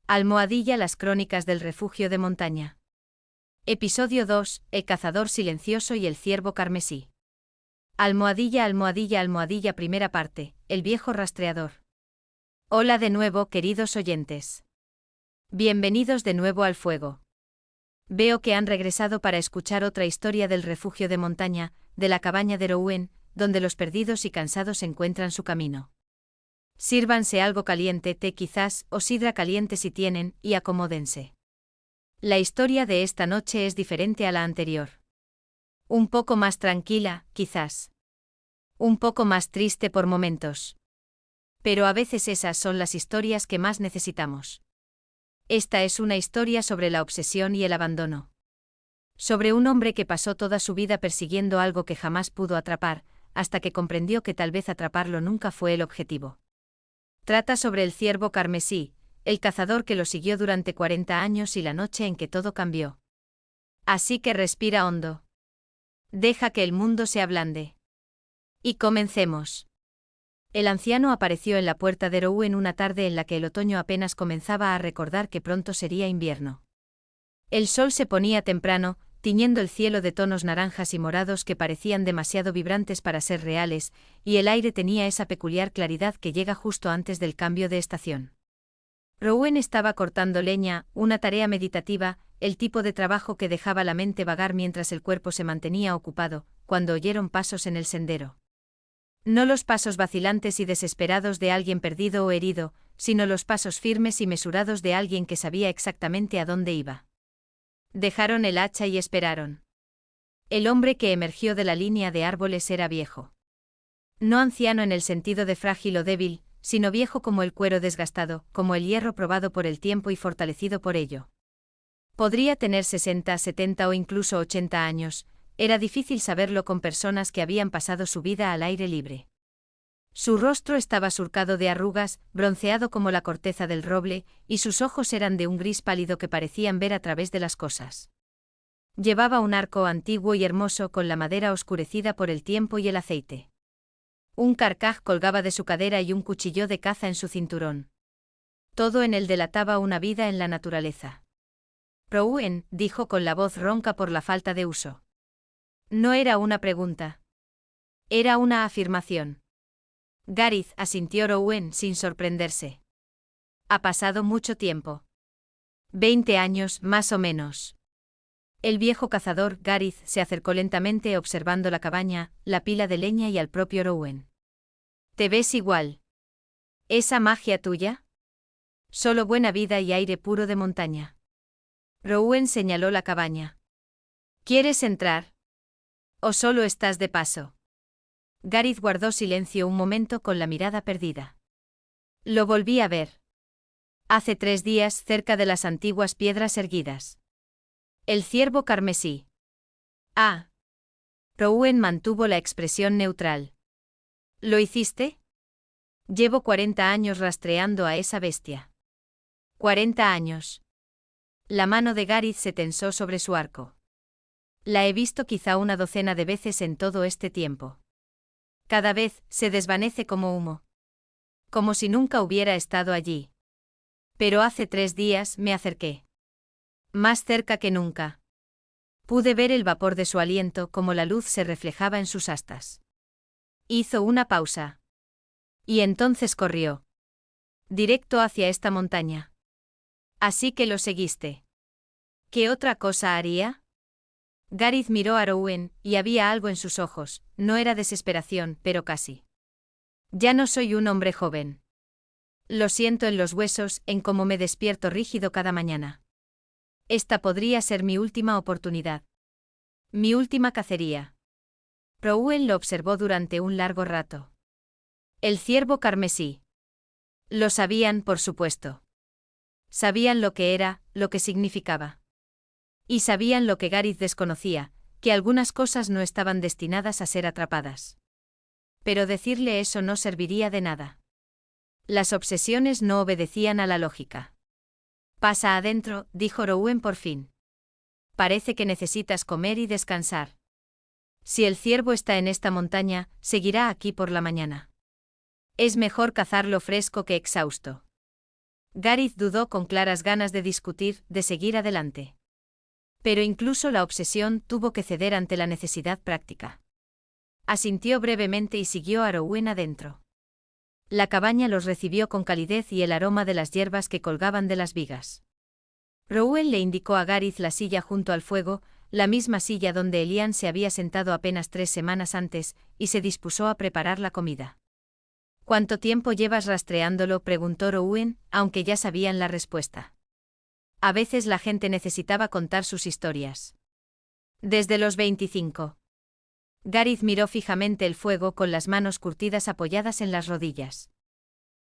Almohadilla Las crónicas del refugio de montaña. Episodio 2, El cazador silencioso y el ciervo carmesí. Almohadilla, almohadilla, almohadilla. Primera parte, El viejo rastreador. Hola de nuevo, queridos oyentes. Bienvenidos de nuevo al fuego. Veo que han regresado para escuchar otra historia del refugio de montaña, de la cabaña de Rouen, donde los perdidos y cansados encuentran su camino. Sírvanse algo caliente, té quizás, o sidra caliente si tienen, y acomódense. La historia de esta noche es diferente a la anterior. Un poco más tranquila, quizás. Un poco más triste por momentos. Pero a veces esas son las historias que más necesitamos. Esta es una historia sobre la obsesión y el abandono. Sobre un hombre que pasó toda su vida persiguiendo algo que jamás pudo atrapar, hasta que comprendió que tal vez atraparlo nunca fue el objetivo. Trata sobre el ciervo carmesí, el cazador que lo siguió durante 40 años y la noche en que todo cambió. Así que respira hondo. Deja que el mundo se ablande. Y comencemos. El anciano apareció en la puerta de Rouen una tarde en la que el otoño apenas comenzaba a recordar que pronto sería invierno. El sol se ponía temprano, tiñendo el cielo de tonos naranjas y morados que parecían demasiado vibrantes para ser reales, y el aire tenía esa peculiar claridad que llega justo antes del cambio de estación. Rouen estaba cortando leña, una tarea meditativa, el tipo de trabajo que dejaba la mente vagar mientras el cuerpo se mantenía ocupado, cuando oyeron pasos en el sendero. No los pasos vacilantes y desesperados de alguien perdido o herido, sino los pasos firmes y mesurados de alguien que sabía exactamente a dónde iba. Dejaron el hacha y esperaron. El hombre que emergió de la línea de árboles era viejo. No anciano en el sentido de frágil o débil, sino viejo como el cuero desgastado, como el hierro probado por el tiempo y fortalecido por ello. Podría tener 60, 70 o incluso 80 años, era difícil saberlo con personas que habían pasado su vida al aire libre. Su rostro estaba surcado de arrugas, bronceado como la corteza del roble, y sus ojos eran de un gris pálido que parecían ver a través de las cosas. Llevaba un arco antiguo y hermoso con la madera oscurecida por el tiempo y el aceite. Un carcaj colgaba de su cadera y un cuchillo de caza en su cinturón. Todo en él delataba una vida en la naturaleza. Rouen, dijo con la voz ronca por la falta de uso. No era una pregunta. Era una afirmación. Garith, asintió Rouen sin sorprenderse. Ha pasado mucho tiempo. 20 años, más o menos. El viejo cazador, Garith, se acercó lentamente observando la cabaña, la pila de leña y al propio Rouen. ¿Te ves igual? ¿Esa magia tuya? Solo buena vida y aire puro de montaña. Rouen señaló la cabaña. ¿Quieres entrar? ¿O solo estás de paso? Garith guardó silencio un momento con la mirada perdida. Lo volví a ver. Hace 3 días cerca de las antiguas piedras erguidas. El ciervo carmesí. Ah. Rouen mantuvo la expresión neutral. ¿Lo hiciste? Llevo 40 años rastreando a esa bestia. 40 años. La mano de Garith se tensó sobre su arco. La he visto quizá una docena de veces en todo este tiempo. Cada vez se desvanece como humo. Como si nunca hubiera estado allí. Pero hace 3 días me acerqué. Más cerca que nunca. Pude ver el vapor de su aliento como la luz se reflejaba en sus astas. Hizo una pausa. Y entonces corrió. Directo hacia esta montaña. Así que lo seguiste. ¿Qué otra cosa haría? Garith miró a Rouen, y había algo en sus ojos, no era desesperación, pero casi. Ya no soy un hombre joven. Lo siento en los huesos, en cómo me despierto rígido cada mañana. Esta podría ser mi última oportunidad. Mi última cacería. Rouen lo observó durante un largo rato. El ciervo carmesí. Lo sabían, por supuesto. Sabían lo que era, lo que significaba. Y sabían lo que Garith desconocía, que algunas cosas no estaban destinadas a ser atrapadas. Pero decirle eso no serviría de nada. Las obsesiones no obedecían a la lógica. Pasa adentro, dijo Rouen por fin. Parece que necesitas comer y descansar. Si el ciervo está en esta montaña, seguirá aquí por la mañana. Es mejor cazarlo fresco que exhausto. Gareth dudó con claras ganas de discutir, de seguir adelante. Pero incluso la obsesión tuvo que ceder ante la necesidad práctica. Asintió brevemente y siguió a Rowan adentro. La cabaña los recibió con calidez y el aroma de las hierbas que colgaban de las vigas. Rowan le indicó a Gareth la silla junto al fuego, la misma silla donde Elian se había sentado apenas 3 semanas antes, y se dispuso a preparar la comida. ¿Cuánto tiempo llevas rastreándolo?, preguntó Rowan, aunque ya sabían la respuesta. A veces la gente necesitaba contar sus historias. Desde los 25. Gareth miró fijamente el fuego con las manos curtidas apoyadas en las rodillas.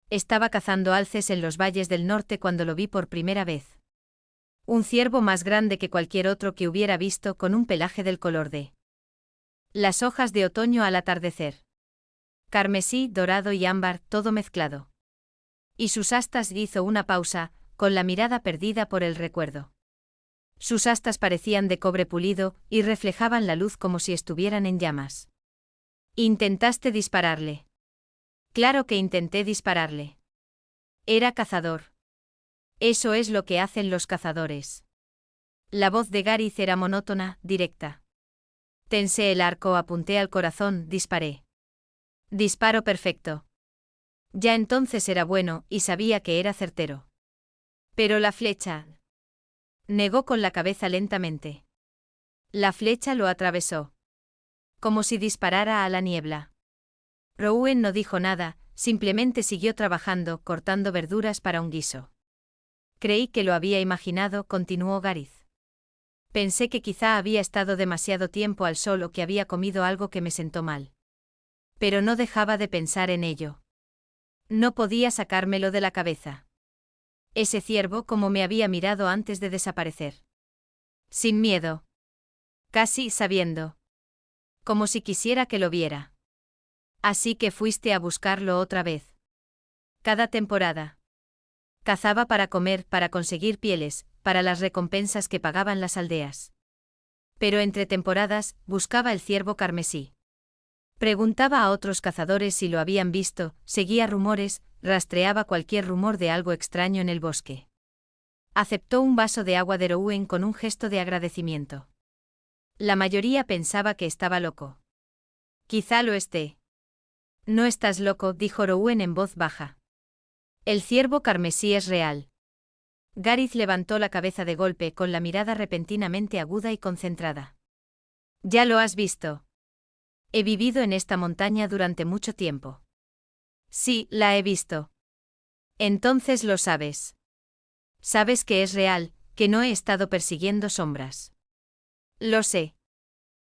Estaba cazando alces en los valles del norte cuando lo vi por primera vez. Un ciervo más grande que cualquier otro que hubiera visto, con un pelaje del color de las hojas de otoño al atardecer. Carmesí, dorado y ámbar, todo mezclado. Y sus astas. Hizo una pausa, con la mirada perdida por el recuerdo. Sus astas parecían de cobre pulido, y reflejaban la luz como si estuvieran en llamas. ¿Intentaste dispararle? Claro que intenté dispararle. Era cazador. Eso es lo que hacen los cazadores. La voz de Gareth era monótona, directa. Tensé el arco, apunté al corazón, disparé. Disparo perfecto. Ya entonces era bueno, y sabía que era certero. Pero la flecha... Negó con la cabeza lentamente. La flecha lo atravesó. Como si disparara a la niebla. Rowan no dijo nada, simplemente siguió trabajando, cortando verduras para un guiso. Creí que lo había imaginado, continuó Gareth. Pensé que quizá había estado demasiado tiempo al sol o que había comido algo que me sentó mal. Pero no dejaba de pensar en ello. No podía sacármelo de la cabeza. Ese ciervo como me había mirado antes de desaparecer. Sin miedo. Casi sabiendo. Como si quisiera que lo viera. Así que fuiste a buscarlo otra vez. Cada temporada. Cazaba para comer, para conseguir pieles, para las recompensas que pagaban las aldeas. Pero entre temporadas, buscaba el ciervo carmesí. Preguntaba a otros cazadores si lo habían visto, seguía rumores, rastreaba cualquier rumor de algo extraño en el bosque. Aceptó un vaso de agua de Rowan con un gesto de agradecimiento. La mayoría pensaba que estaba loco. Quizá lo esté. No estás loco, dijo Rowan en voz baja. El ciervo carmesí es real. Gareth levantó la cabeza de golpe con la mirada repentinamente aguda y concentrada. ¿Ya lo has visto? He vivido en esta montaña durante mucho tiempo. Sí, la he visto. Entonces lo sabes. Sabes que es real, que no he estado persiguiendo sombras. Lo sé.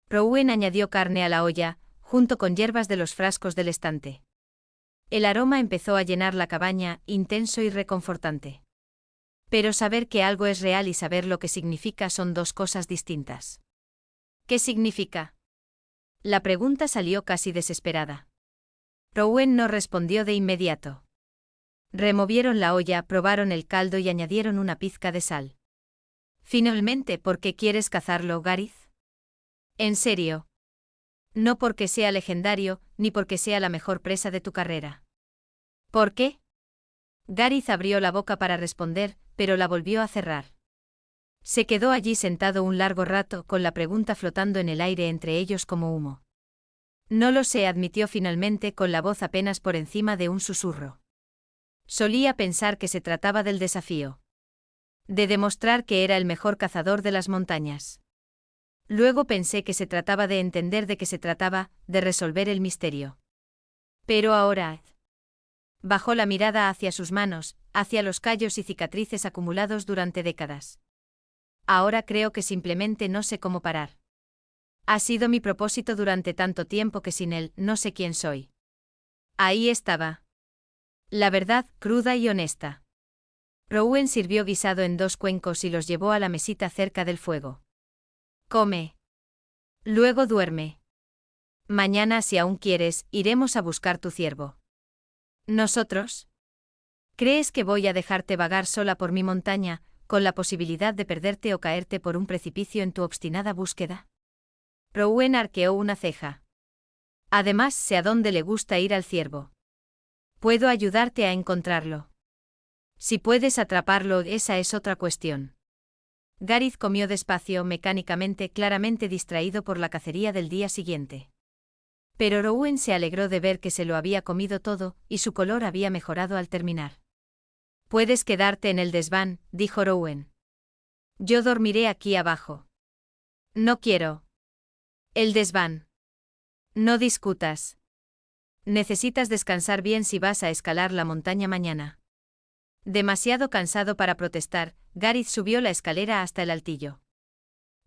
Rowan añadió carne a la olla, junto con hierbas de los frascos del estante. El aroma empezó a llenar la cabaña, intenso y reconfortante. Pero saber que algo es real y saber lo que significa son dos cosas distintas. ¿Qué significa? La pregunta salió casi desesperada. Rowan no respondió de inmediato. Removieron la olla, probaron el caldo y añadieron una pizca de sal. Finalmente, ¿por qué quieres cazarlo, Gareth? ¿En serio? No porque sea legendario, ni porque sea la mejor presa de tu carrera. ¿Por qué? Gareth abrió la boca para responder, pero la volvió a cerrar. Se quedó allí sentado un largo rato, con la pregunta flotando en el aire entre ellos como humo. No lo sé, admitió finalmente con la voz apenas por encima de un susurro. Solía pensar que se trataba del desafío. De demostrar que era el mejor cazador de las montañas. Luego pensé que se trataba de entender de qué se trataba, de resolver el misterio. Pero ahora... Bajó la mirada hacia sus manos, hacia los callos y cicatrices acumulados durante décadas. Ahora creo que simplemente no sé cómo parar. Ha sido mi propósito durante tanto tiempo que sin él no sé quién soy. Ahí estaba. La verdad, cruda y honesta. Rowan sirvió guisado en 2 cuencos y los llevó a la mesita cerca del fuego. Come. Luego duerme. Mañana, si aún quieres, iremos a buscar tu ciervo. ¿Nosotros? ¿Crees que voy a dejarte vagar sola por mi montaña, con la posibilidad de perderte o caerte por un precipicio en tu obstinada búsqueda? Rowan arqueó una ceja. Además, sé a dónde le gusta ir al ciervo. Puedo ayudarte a encontrarlo. Si puedes atraparlo, esa es otra cuestión. Gareth comió despacio, mecánicamente, claramente distraído por la cacería del día siguiente. Pero Rowan se alegró de ver que se lo había comido todo, y su color había mejorado al terminar. Puedes quedarte en el desván, dijo Rowan. Yo dormiré aquí abajo. No quiero. El desván. No discutas. Necesitas descansar bien si vas a escalar la montaña mañana. Demasiado cansado para protestar, Gareth subió la escalera hasta el altillo.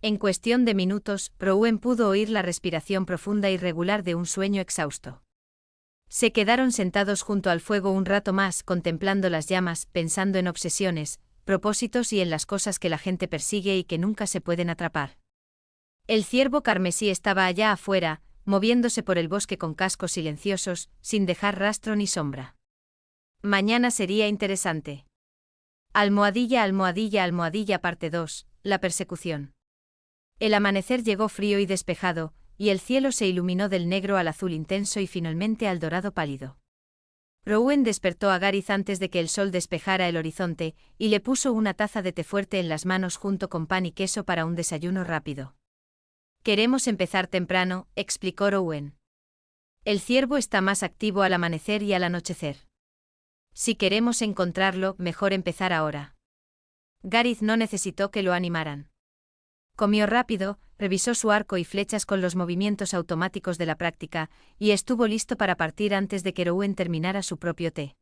En cuestión de minutos, Rowan pudo oír la respiración profunda y regular de un sueño exhausto. Se quedaron sentados junto al fuego un rato más, contemplando las llamas, pensando en obsesiones, propósitos y en las cosas que la gente persigue y que nunca se pueden atrapar. El ciervo carmesí estaba allá afuera, moviéndose por el bosque con cascos silenciosos, sin dejar rastro ni sombra. Mañana sería interesante. Almohadilla, almohadilla, almohadilla, parte 2, la persecución. El amanecer llegó frío y despejado, y el cielo se iluminó del negro al azul intenso y finalmente al dorado pálido. Rowan despertó a Gareth antes de que el sol despejara el horizonte, y le puso una taza de té fuerte en las manos junto con pan y queso para un desayuno rápido. Queremos empezar temprano, explicó Rowan. El ciervo está más activo al amanecer y al anochecer. Si queremos encontrarlo, mejor empezar ahora. Gareth no necesitó que lo animaran. Comió rápido, revisó su arco y flechas con los movimientos automáticos de la práctica, y estuvo listo para partir antes de que Rowan terminara su propio té.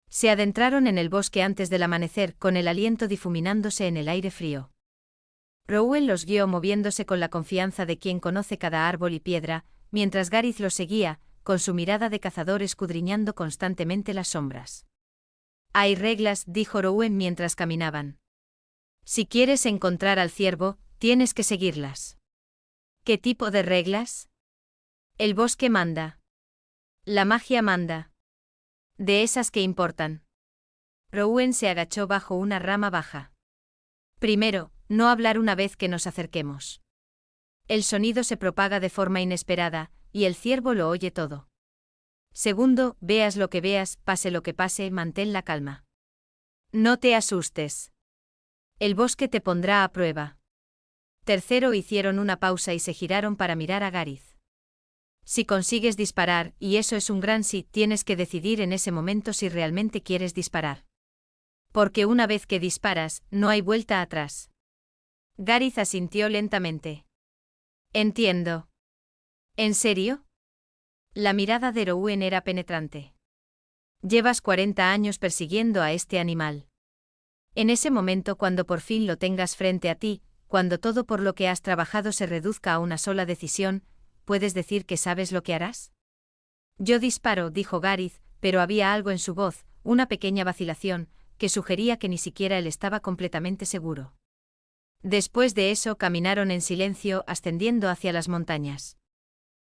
Se adentraron en el bosque antes del amanecer, con el aliento difuminándose en el aire frío. Rowan los guió moviéndose con la confianza de quien conoce cada árbol y piedra, mientras Gareth los seguía, con su mirada de cazador escudriñando constantemente las sombras. Hay reglas, dijo Rowan mientras caminaban. Si quieres encontrar al ciervo, tienes que seguirlas. ¿Qué tipo de reglas? El bosque manda. La magia manda. De esas que importan. Rowan se agachó bajo una rama baja. Primero, no hablar una vez que nos acerquemos. El sonido se propaga de forma inesperada, y el ciervo lo oye todo. Segundo, veas lo que veas, pase lo que pase, mantén la calma. No te asustes. El bosque te pondrá a prueba. Tercero, hicieron una pausa y se giraron para mirar a Gareth. Si consigues disparar, y eso es un gran sí, tienes que decidir en ese momento si realmente quieres disparar. Porque una vez que disparas, no hay vuelta atrás. Gareth asintió lentamente. Entiendo. ¿En serio? La mirada de Rowan era penetrante. Llevas 40 años persiguiendo a este animal. En ese momento, cuando por fin lo tengas frente a ti, cuando todo por lo que has trabajado se reduzca a una sola decisión, ¿puedes decir que sabes lo que harás? Yo disparo, dijo Gareth, pero había algo en su voz, una pequeña vacilación, que sugería que ni siquiera él estaba completamente seguro. Después de eso caminaron en silencio, ascendiendo hacia las montañas.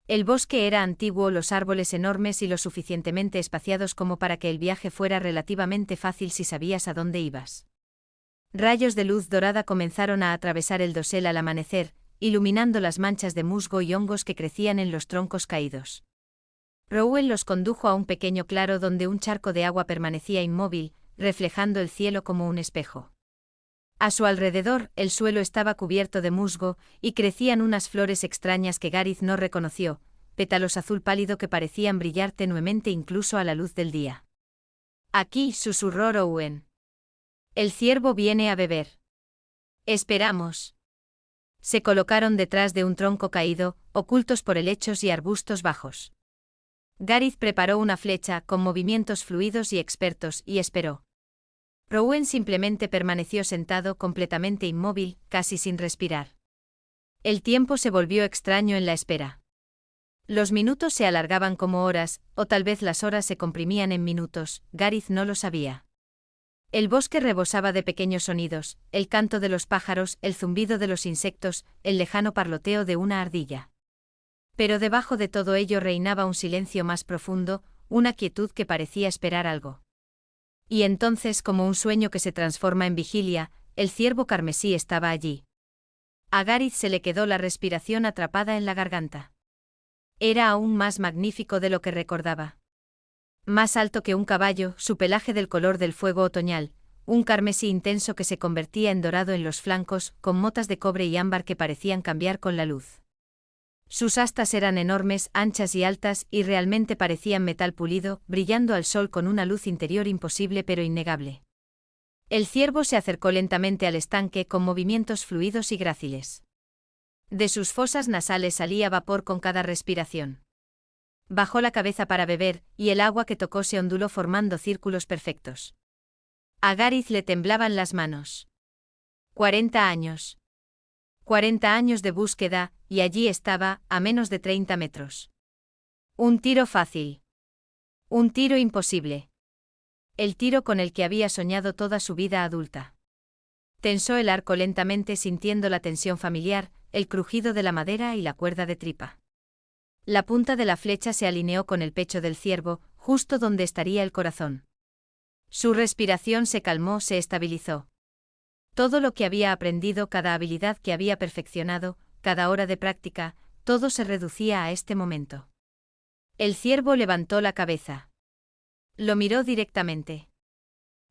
El bosque era antiguo, los árboles enormes y lo suficientemente espaciados como para que el viaje fuera relativamente fácil si sabías a dónde ibas. Rayos de luz dorada comenzaron a atravesar el dosel al amanecer, iluminando las manchas de musgo y hongos que crecían en los troncos caídos. Rowan los condujo a un pequeño claro donde un charco de agua permanecía inmóvil, reflejando el cielo como un espejo. A su alrededor, el suelo estaba cubierto de musgo, y crecían unas flores extrañas que Gareth no reconoció, pétalos azul pálido que parecían brillar tenuemente incluso a la luz del día. Aquí, susurró Rowan. El ciervo viene a beber. Esperamos. Se colocaron detrás de un tronco caído, ocultos por helechos y arbustos bajos. Gareth preparó una flecha, con movimientos fluidos y expertos, y esperó. Rowan simplemente permaneció sentado completamente inmóvil, casi sin respirar. El tiempo se volvió extraño en la espera. Los minutos se alargaban como horas, o tal vez las horas se comprimían en minutos, Gareth no lo sabía. El bosque rebosaba de pequeños sonidos, el canto de los pájaros, el zumbido de los insectos, el lejano parloteo de una ardilla. Pero debajo de todo ello reinaba un silencio más profundo, una quietud que parecía esperar algo. Y entonces, como un sueño que se transforma en vigilia, el ciervo carmesí estaba allí. A Gareth se le quedó la respiración atrapada en la garganta. Era aún más magnífico de lo que recordaba. Más alto que un caballo, su pelaje del color del fuego otoñal, un carmesí intenso que se convertía en dorado en los flancos, con motas de cobre y ámbar que parecían cambiar con la luz. Sus astas eran enormes, anchas y altas, y realmente parecían metal pulido, brillando al sol con una luz interior imposible pero innegable. El ciervo se acercó lentamente al estanque con movimientos fluidos y gráciles. De sus fosas nasales salía vapor con cada respiración. Bajó la cabeza para beber, y el agua que tocó se onduló formando círculos perfectos. A Gareth le temblaban las manos. 40 años. 40 años de búsqueda, y allí estaba, a menos de 30 metros. Un tiro fácil. Un tiro imposible. El tiro con el que había soñado toda su vida adulta. Tensó el arco lentamente sintiendo la tensión familiar, el crujido de la madera y la cuerda de tripa. La punta de la flecha se alineó con el pecho del ciervo, justo donde estaría el corazón. Su respiración se calmó, se estabilizó. Todo lo que había aprendido, cada habilidad que había perfeccionado, cada hora de práctica, todo se reducía a este momento. El ciervo levantó la cabeza. Lo miró directamente.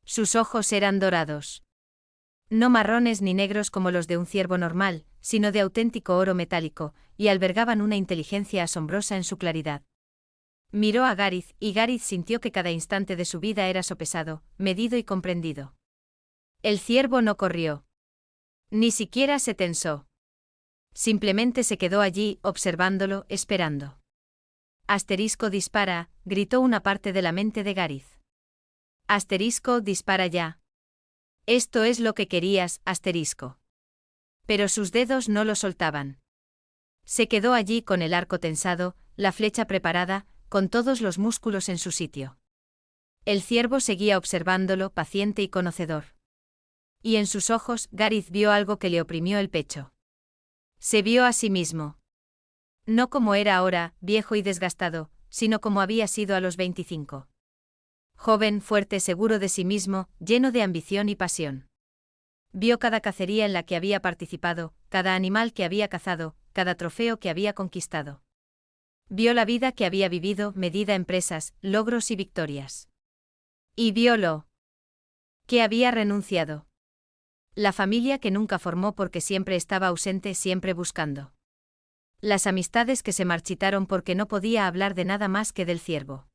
Sus ojos eran dorados. No marrones ni negros como los de un ciervo normal, sino de auténtico oro metálico, y albergaban una inteligencia asombrosa en su claridad. Miró a Gareth, y Gareth sintió que cada instante de su vida era sopesado, medido y comprendido. El ciervo no corrió. Ni siquiera se tensó. Simplemente se quedó allí, observándolo, esperando. Asterisco dispara, gritó una parte de la mente de Gareth. Asterisco dispara ya. Esto es lo que querías, asterisco. Pero sus dedos no lo soltaban. Se quedó allí con el arco tensado, la flecha preparada, con todos los músculos en su sitio. El ciervo seguía observándolo, paciente y conocedor. Y en sus ojos, Gareth vio algo que le oprimió el pecho. Se vio a sí mismo. No como era ahora, viejo y desgastado, sino como había sido a los 25. Joven, fuerte, seguro de sí mismo, lleno de ambición y pasión. Vio cada cacería en la que había participado, cada animal que había cazado, cada trofeo que había conquistado. Vio la vida que había vivido, medida en presas, logros y victorias. Y vio lo que había renunciado. La familia que nunca formó porque siempre estaba ausente, siempre buscando. Las amistades que se marchitaron porque no podía hablar de nada más que del ciervo.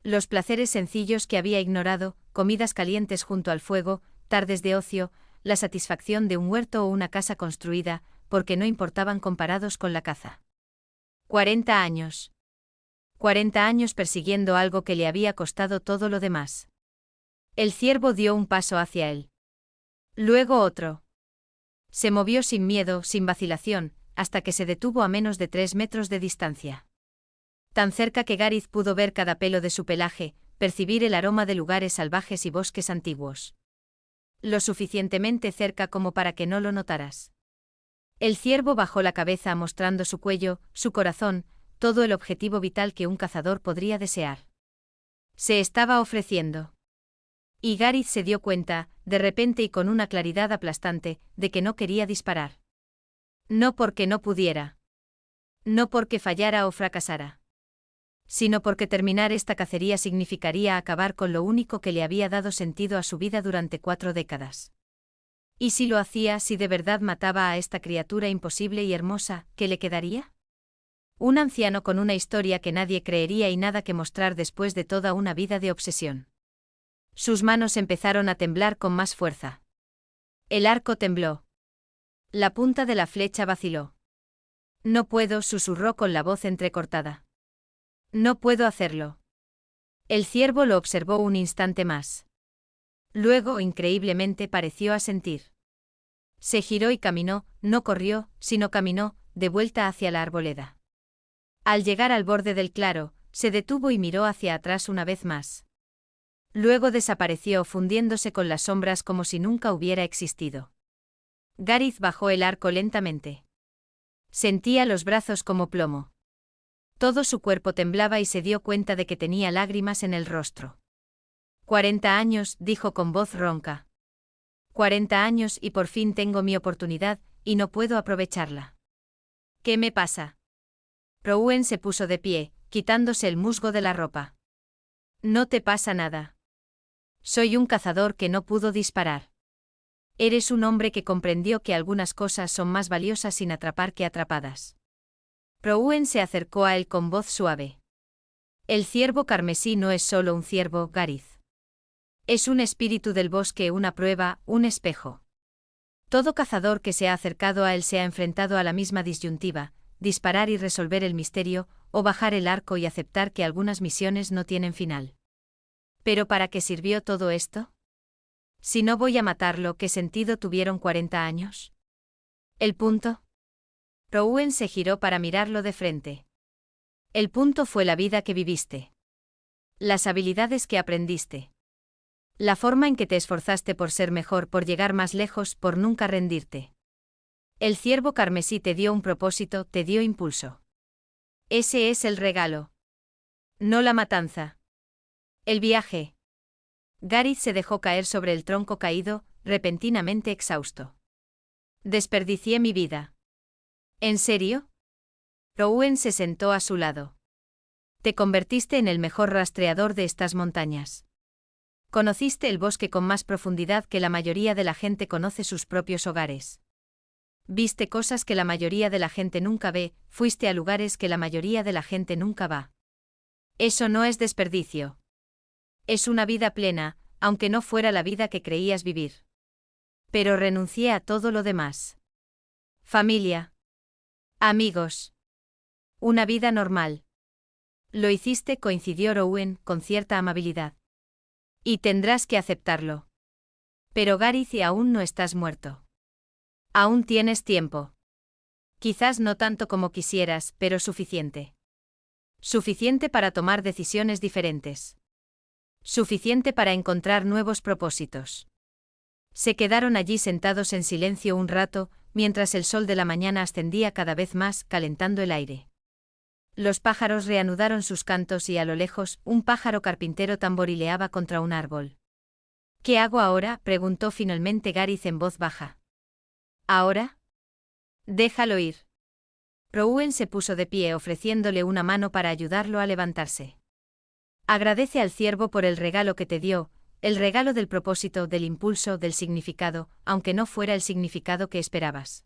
Los placeres sencillos que había ignorado, comidas calientes junto al fuego, tardes de ocio, la satisfacción de un huerto o una casa construida, porque no importaban comparados con la caza. 40 años. 40 años persiguiendo algo que le había costado todo lo demás. El ciervo dio un paso hacia él. Luego otro. Se movió sin miedo, sin vacilación, hasta que se detuvo a menos de 3 metros de distancia. Tan cerca que Gareth pudo ver cada pelo de su pelaje, percibir el aroma de lugares salvajes y bosques antiguos. Lo suficientemente cerca como para que no lo notaras. El ciervo bajó la cabeza mostrando su cuello, su corazón, todo el objetivo vital que un cazador podría desear. Se estaba ofreciendo. Y Gareth se dio cuenta, de repente y con una claridad aplastante, de que no quería disparar. No porque no pudiera. No porque fallara o fracasara. Sino porque terminar esta cacería significaría acabar con lo único que le había dado sentido a su vida durante 4 décadas. ¿Y si lo hacía, si de verdad mataba a esta criatura imposible y hermosa, qué le quedaría? Un anciano con una historia que nadie creería y nada que mostrar después de toda una vida de obsesión. Sus manos empezaron a temblar con más fuerza. El arco tembló. La punta de la flecha vaciló. No puedo, susurró con la voz entrecortada. No puedo hacerlo. El ciervo lo observó un instante más. Luego, increíblemente, pareció asentir. Se giró y caminó, no corrió, sino caminó, de vuelta hacia la arboleda. Al llegar al borde del claro, se detuvo y miró hacia atrás una vez más. Luego desapareció fundiéndose con las sombras como si nunca hubiera existido. Gareth bajó el arco lentamente. Sentía los brazos como plomo. Todo su cuerpo temblaba y se dio cuenta de que tenía lágrimas en el rostro. 40 años, dijo con voz ronca. 40 años y por fin tengo mi oportunidad, y no puedo aprovecharla. ¿Qué me pasa? Rowan se puso de pie, quitándose el musgo de la ropa. No te pasa nada. Soy un cazador que no pudo disparar. Eres un hombre que comprendió que algunas cosas son más valiosas sin atrapar que atrapadas. Rowan se acercó a él con voz suave. El ciervo carmesí no es solo un ciervo, Garith. Es un espíritu del bosque, una prueba, un espejo. Todo cazador que se ha acercado a él se ha enfrentado a la misma disyuntiva, disparar y resolver el misterio, o bajar el arco y aceptar que algunas misiones no tienen final. ¿Pero para qué sirvió todo esto? Si no voy a matarlo, ¿qué sentido tuvieron 40 años? ¿El punto? Rowan se giró para mirarlo de frente. El punto fue la vida que viviste. Las habilidades que aprendiste. La forma en que te esforzaste por ser mejor, por llegar más lejos, por nunca rendirte. El ciervo carmesí te dio un propósito, te dio impulso. Ese es el regalo. No la matanza. El viaje. Garith se dejó caer sobre el tronco caído, repentinamente exhausto. Desperdicié mi vida. ¿En serio? Rowan se sentó a su lado. Te convertiste en el mejor rastreador de estas montañas. Conociste el bosque con más profundidad que la mayoría de la gente conoce sus propios hogares. Viste cosas que la mayoría de la gente nunca ve, fuiste a lugares que la mayoría de la gente nunca va. Eso no es desperdicio. Es una vida plena, aunque no fuera la vida que creías vivir. Pero renuncié a todo lo demás. Familia. Amigos. Una vida normal. Lo hiciste, coincidió Rowan, con cierta amabilidad. Y tendrás que aceptarlo. Pero Garith, aún no estás muerto. Aún tienes tiempo. Quizás no tanto como quisieras, pero suficiente. Suficiente para tomar decisiones diferentes. Suficiente para encontrar nuevos propósitos. Se quedaron allí sentados en silencio un rato, mientras el sol de la mañana ascendía cada vez más, calentando el aire. Los pájaros reanudaron sus cantos y a lo lejos, un pájaro carpintero tamborileaba contra un árbol. ¿Qué hago ahora?, preguntó finalmente Garith en voz baja. ¿Ahora? Déjalo ir. Rowan se puso de pie ofreciéndole una mano para ayudarlo a levantarse. Agradece al ciervo por el regalo que te dio, el regalo del propósito, del impulso, del significado, aunque no fuera el significado que esperabas.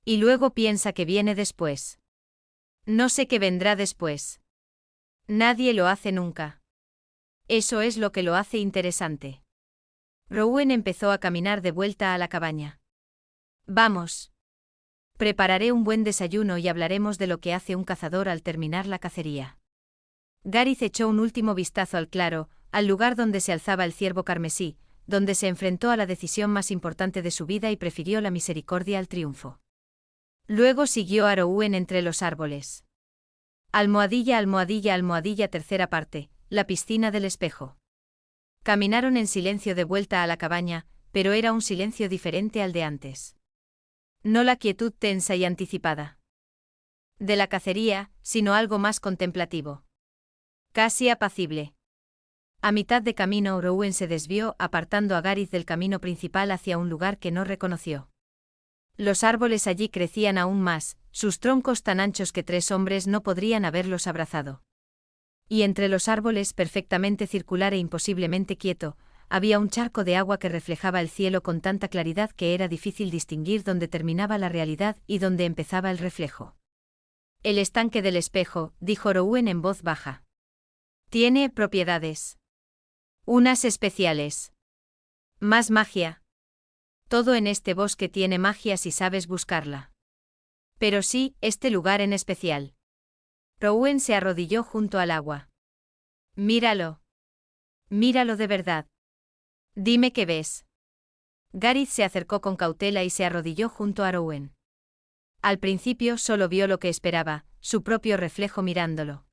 Y luego piensa que viene después. No sé qué vendrá después. Nadie lo hace nunca. Eso es lo que lo hace interesante. Rowan empezó a caminar de vuelta a la cabaña. Vamos. Prepararé un buen desayuno y hablaremos de lo que hace un cazador al terminar la cacería. Garith echó un último vistazo al claro, al lugar donde se alzaba el ciervo carmesí, donde se enfrentó a la decisión más importante de su vida y prefirió la misericordia al triunfo. Luego siguió a Rowan entre los árboles. Almohadilla, almohadilla, almohadilla, tercera parte, la piscina del espejo. Caminaron en silencio de vuelta a la cabaña, pero era un silencio diferente al de antes. No la quietud tensa y anticipada de la cacería, sino algo más contemplativo. Casi apacible. A mitad de camino, Rowan se desvió, apartando a Garith del camino principal hacia un lugar que no reconoció. Los árboles allí crecían aún más, sus troncos tan anchos que 3 hombres no podrían haberlos abrazado. Y entre los árboles, perfectamente circular e imposiblemente quieto, había un charco de agua que reflejaba el cielo con tanta claridad que era difícil distinguir dónde terminaba la realidad y dónde empezaba el reflejo. El estanque del espejo, dijo Rowan en voz baja. Tiene propiedades. Unas especiales. Más magia. Todo en este bosque tiene magia si sabes buscarla. Pero sí, este lugar en especial. Rowan se arrodilló junto al agua. Míralo. Míralo de verdad. Dime qué ves. Garith se acercó con cautela y se arrodilló junto a Rowan. Al principio solo vio lo que esperaba, su propio reflejo mirándolo.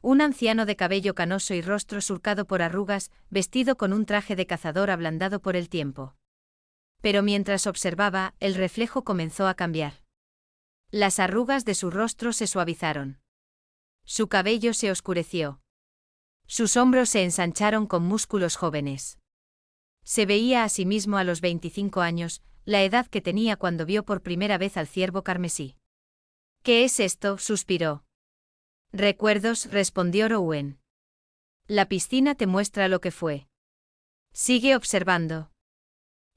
Un anciano de cabello canoso y rostro surcado por arrugas, vestido con un traje de cazador ablandado por el tiempo. Pero mientras observaba, el reflejo comenzó a cambiar. Las arrugas de su rostro se suavizaron. Su cabello se oscureció. Sus hombros se ensancharon con músculos jóvenes. Se veía a sí mismo a los 25 años, la edad que tenía cuando vio por primera vez al ciervo carmesí. ¿Qué es esto?, suspiró. Recuerdos, respondió Rowan. La piscina te muestra lo que fue. Sigue observando.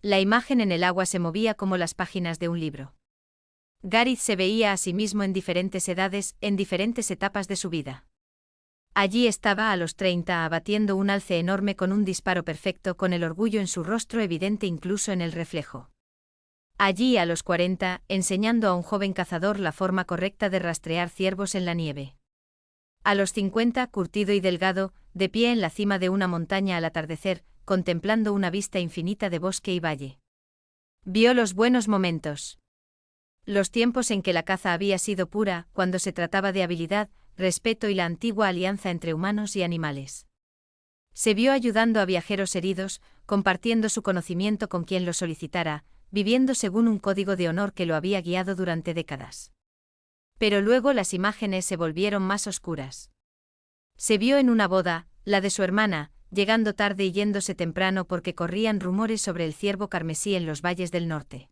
La imagen en el agua se movía como las páginas de un libro. Gareth se veía a sí mismo en diferentes edades, en diferentes etapas de su vida. Allí estaba a los 30 abatiendo un alce enorme con un disparo perfecto, con el orgullo en su rostro evidente incluso en el reflejo. Allí a los 40, enseñando a un joven cazador la forma correcta de rastrear ciervos en la nieve. A los 50, curtido y delgado, de pie en la cima de una montaña al atardecer, contemplando una vista infinita de bosque y valle. Vio los buenos momentos. Los tiempos en que la caza había sido pura, cuando se trataba de habilidad, respeto y la antigua alianza entre humanos y animales. Se vio ayudando a viajeros heridos, compartiendo su conocimiento con quien lo solicitara, viviendo según un código de honor que lo había guiado durante décadas. Pero luego las imágenes se volvieron más oscuras. Se vio en una boda, la de su hermana, llegando tarde y yéndose temprano porque corrían rumores sobre el ciervo carmesí en los valles del norte.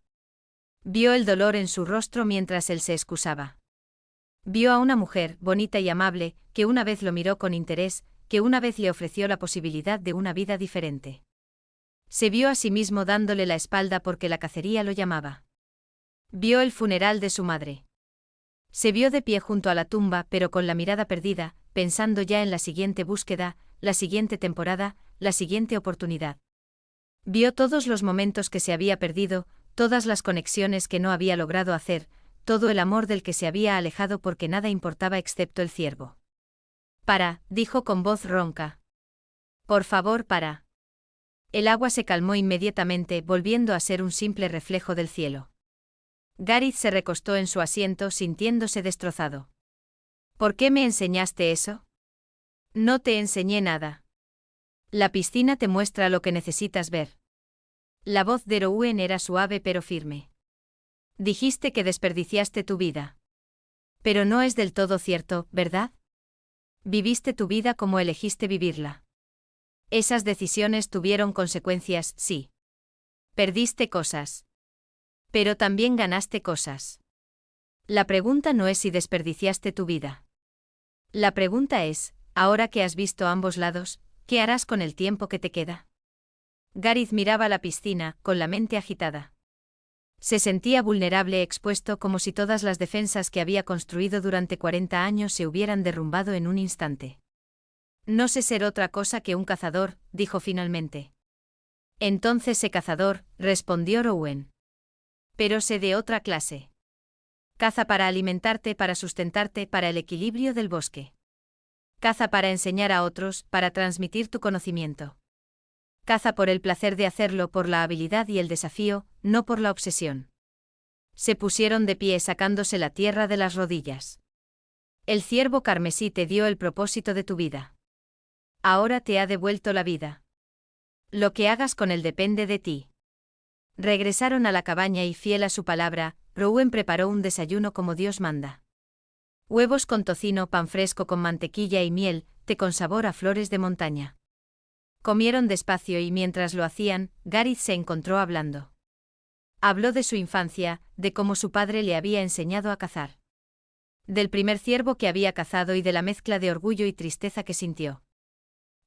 Vio el dolor en su rostro mientras él se excusaba. Vio a una mujer, bonita y amable, que una vez lo miró con interés, que una vez le ofreció la posibilidad de una vida diferente. Se vio a sí mismo dándole la espalda porque la cacería lo llamaba. Vio el funeral de su madre. Se vio de pie junto a la tumba, pero con la mirada perdida, pensando ya en la siguiente búsqueda, la siguiente temporada, la siguiente oportunidad. Vio todos los momentos que se había perdido, todas las conexiones que no había logrado hacer, todo el amor del que se había alejado porque nada importaba excepto el ciervo. «Para», dijo con voz ronca. «Por favor, para». El agua se calmó inmediatamente, volviendo a ser un simple reflejo del cielo. Gareth se recostó en su asiento sintiéndose destrozado. «¿Por qué me enseñaste eso?» «No te enseñé nada. La piscina te muestra lo que necesitas ver». La voz de Rowan era suave pero firme. «Dijiste que desperdiciaste tu vida. Pero no es del todo cierto, ¿verdad? Viviste tu vida como elegiste vivirla. Esas decisiones tuvieron consecuencias, sí. Perdiste cosas. Pero también ganaste cosas. La pregunta no es si desperdiciaste tu vida. La pregunta es, ahora que has visto ambos lados, ¿qué harás con el tiempo que te queda?» Gareth miraba la piscina, con la mente agitada. Se sentía vulnerable, expuesto, como si todas las defensas que había construido durante 40 años se hubieran derrumbado en un instante. «No sé ser otra cosa que un cazador», dijo finalmente. «Entonces sé cazador», respondió Rowan. «Pero sé de otra clase. Caza para alimentarte, para sustentarte, para el equilibrio del bosque. Caza para enseñar a otros, para transmitir tu conocimiento. Caza por el placer de hacerlo, por la habilidad y el desafío, no por la obsesión». Se pusieron de pie sacándose la tierra de las rodillas. «El ciervo carmesí te dio el propósito de tu vida. Ahora te ha devuelto la vida. Lo que hagas con él depende de ti». Regresaron a la cabaña y, fiel a su palabra, Rowan preparó un desayuno como Dios manda. Huevos con tocino, pan fresco con mantequilla y miel, té con sabor a flores de montaña. Comieron despacio y mientras lo hacían, Gareth se encontró hablando. Habló de su infancia, de cómo su padre le había enseñado a cazar. Del primer ciervo que había cazado y de la mezcla de orgullo y tristeza que sintió.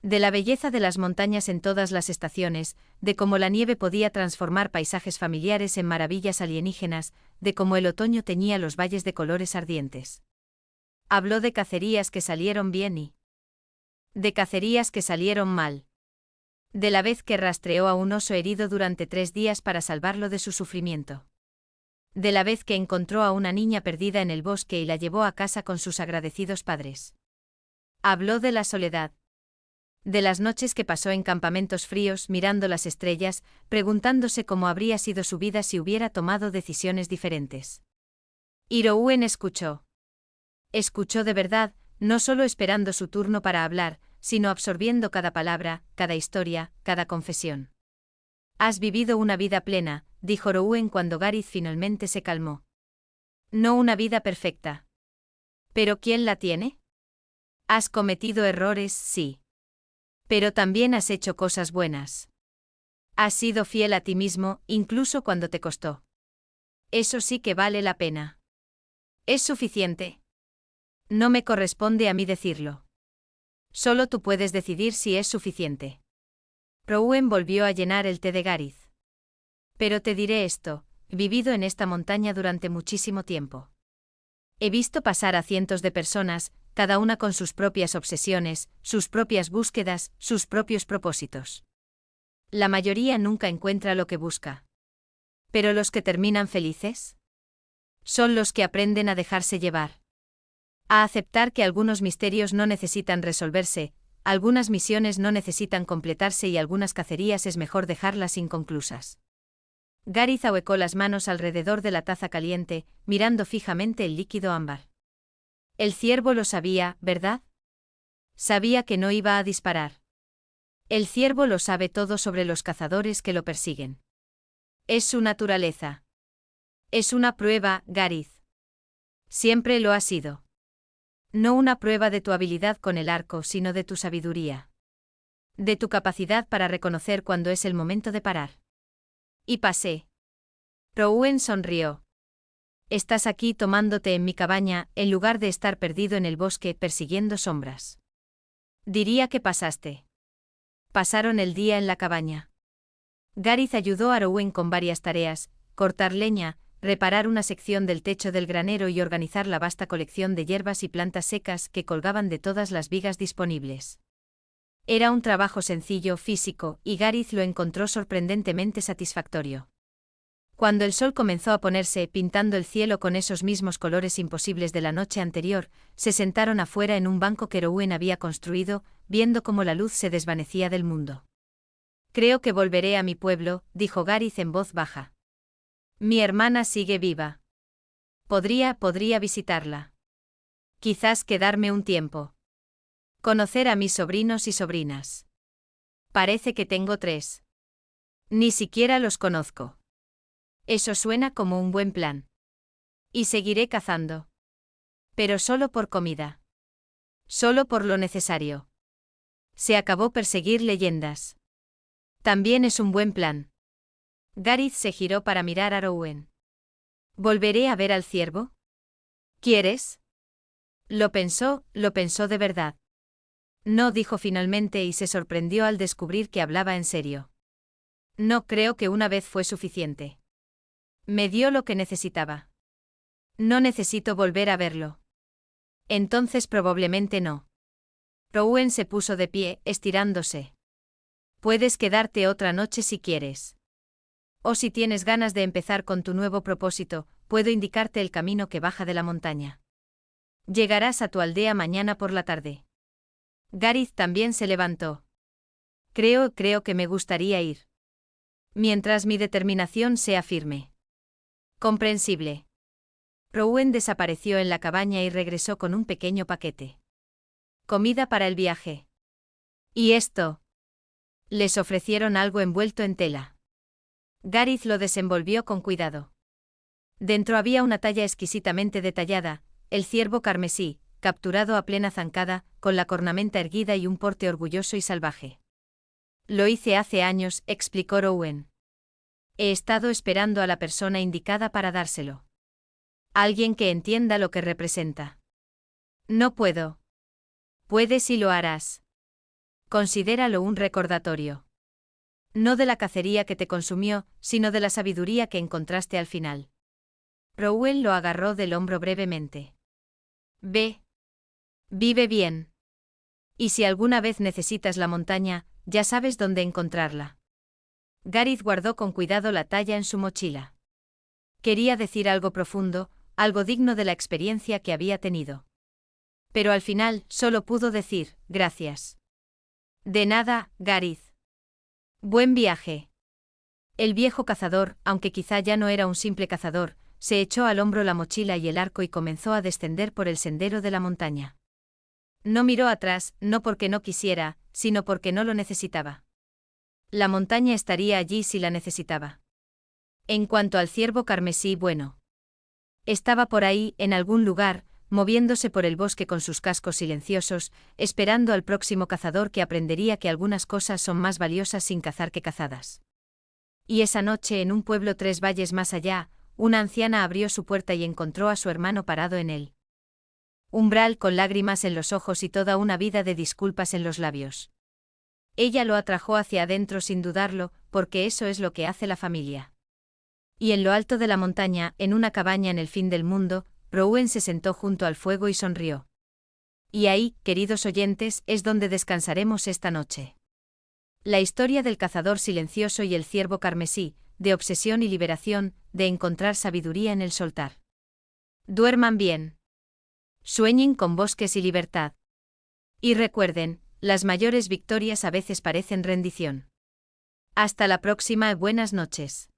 De la belleza de las montañas en todas las estaciones, de cómo la nieve podía transformar paisajes familiares en maravillas alienígenas, de cómo el otoño teñía los valles de colores ardientes. Habló de cacerías que salieron bien y de cacerías que salieron mal. De la vez que rastreó a un oso herido durante 3 días para salvarlo de su sufrimiento. De la vez que encontró a una niña perdida en el bosque y la llevó a casa con sus agradecidos padres. Habló de la soledad. De las noches que pasó en campamentos fríos mirando las estrellas, preguntándose cómo habría sido su vida si hubiera tomado decisiones diferentes. Y Rowan escuchó. Escuchó de verdad, no solo esperando su turno para hablar, sino absorbiendo cada palabra, cada historia, cada confesión. «Has vivido una vida plena», dijo Rowan cuando Gareth finalmente se calmó. «No una vida perfecta. ¿Pero quién la tiene? Has cometido errores, sí. Pero también has hecho cosas buenas. Has sido fiel a ti mismo, incluso cuando te costó. Eso sí que vale la pena. ¿Es suficiente? No me corresponde a mí decirlo. Solo tú puedes decidir si es suficiente. Rowan volvió a llenar el té de Gareth. Pero te diré esto, he vivido en esta montaña durante muchísimo tiempo. He visto pasar a cientos de personas, cada una con sus propias obsesiones, sus propias búsquedas, sus propios propósitos. La mayoría nunca encuentra lo que busca. ¿Pero los que terminan felices? Son los que aprenden a dejarse llevar. A aceptar que algunos misterios no necesitan resolverse, algunas misiones no necesitan completarse y algunas cacerías es mejor dejarlas inconclusas. Gareth ahuecó las manos alrededor de la taza caliente, mirando fijamente el líquido ámbar. El ciervo lo sabía, ¿verdad? Sabía que no iba a disparar. El ciervo lo sabe todo sobre los cazadores que lo persiguen. Es su naturaleza. Es una prueba, Gareth. Siempre lo ha sido. No una prueba de tu habilidad con el arco, sino de tu sabiduría. De tu capacidad para reconocer cuándo es el momento de parar. Y pasé. Rowan sonrió. Estás aquí tomándote en mi cabaña, en lugar de estar perdido en el bosque persiguiendo sombras. Diría que pasaste. Pasaron el día en la cabaña. Gareth ayudó a Rowan con varias tareas: cortar leña, reparar una sección del techo del granero y organizar la vasta colección de hierbas y plantas secas que colgaban de todas las vigas disponibles. Era un trabajo sencillo, físico, y Gareth lo encontró sorprendentemente satisfactorio. Cuando el sol comenzó a ponerse, pintando el cielo con esos mismos colores imposibles de la noche anterior, se sentaron afuera en un banco que Rowan había construido, viendo cómo la luz se desvanecía del mundo. Creo que volveré a mi pueblo, dijo Gareth en voz baja. Mi hermana sigue viva. Podría visitarla. Quizás quedarme un tiempo. Conocer a mis sobrinos y sobrinas. Parece que tengo 3. Ni siquiera los conozco. Eso suena como un buen plan. Y seguiré cazando. Pero solo por comida. Solo por lo necesario. Se acabó perseguir leyendas. También es un buen plan. Gareth se giró para mirar a Rowan. ¿Volveré a ver al ciervo? ¿Quieres? Lo pensó de verdad. No, dijo finalmente y se sorprendió al descubrir que hablaba en serio. No creo que una vez fue suficiente. Me dio lo que necesitaba. No necesito volver a verlo. Entonces probablemente no. Rowan se puso de pie, estirándose. Puedes quedarte otra noche si quieres. O si tienes ganas de empezar con tu nuevo propósito, puedo indicarte el camino que baja de la montaña. Llegarás a tu aldea mañana por la tarde. Gareth también se levantó. Creo que me gustaría ir. Mientras mi determinación sea firme. Comprensible. Rowan desapareció en la cabaña y regresó con un pequeño paquete. Comida para el viaje. ¿Y esto? Les ofrecieron algo envuelto en tela. Gareth lo desenvolvió con cuidado. Dentro había una talla exquisitamente detallada, el ciervo carmesí, capturado a plena zancada, con la cornamenta erguida y un porte orgulloso y salvaje. Lo hice hace años, explicó Rowan. He estado esperando a la persona indicada para dárselo. Alguien que entienda lo que representa. No puedo. Puedes y lo harás. Considéralo un recordatorio. No de la cacería que te consumió, sino de la sabiduría que encontraste al final. Rowan lo agarró del hombro brevemente. Ve. Vive bien. Y si alguna vez necesitas la montaña, ya sabes dónde encontrarla. Gareth guardó con cuidado la talla en su mochila. Quería decir algo profundo, algo digno de la experiencia que había tenido. Pero al final, solo pudo decir, gracias. De nada, Gareth. Buen viaje. El viejo cazador, aunque quizá ya no era un simple cazador, se echó al hombro la mochila y el arco y comenzó a descender por el sendero de la montaña. No miró atrás, no porque no quisiera, sino porque no lo necesitaba. La montaña estaría allí si la necesitaba. En cuanto al ciervo carmesí, bueno. Estaba por ahí, en algún lugar, moviéndose por el bosque con sus cascos silenciosos, esperando al próximo cazador que aprendería que algunas cosas son más valiosas sin cazar que cazadas. Y esa noche en un pueblo 3 valles más allá, una anciana abrió su puerta y encontró a su hermano parado en él. Umbral con lágrimas en los ojos y toda una vida de disculpas en los labios. Ella lo atrajo hacia adentro sin dudarlo, porque eso es lo que hace la familia. Y en lo alto de la montaña, en una cabaña en el fin del mundo, Rowan se sentó junto al fuego y sonrió. Y ahí, queridos oyentes, es donde descansaremos esta noche. La historia del cazador silencioso y el ciervo carmesí, de obsesión y liberación, de encontrar sabiduría en el soltar. Duerman bien. Sueñen con bosques y libertad. Y recuerden, las mayores victorias a veces parecen rendición. Hasta la próxima y buenas noches.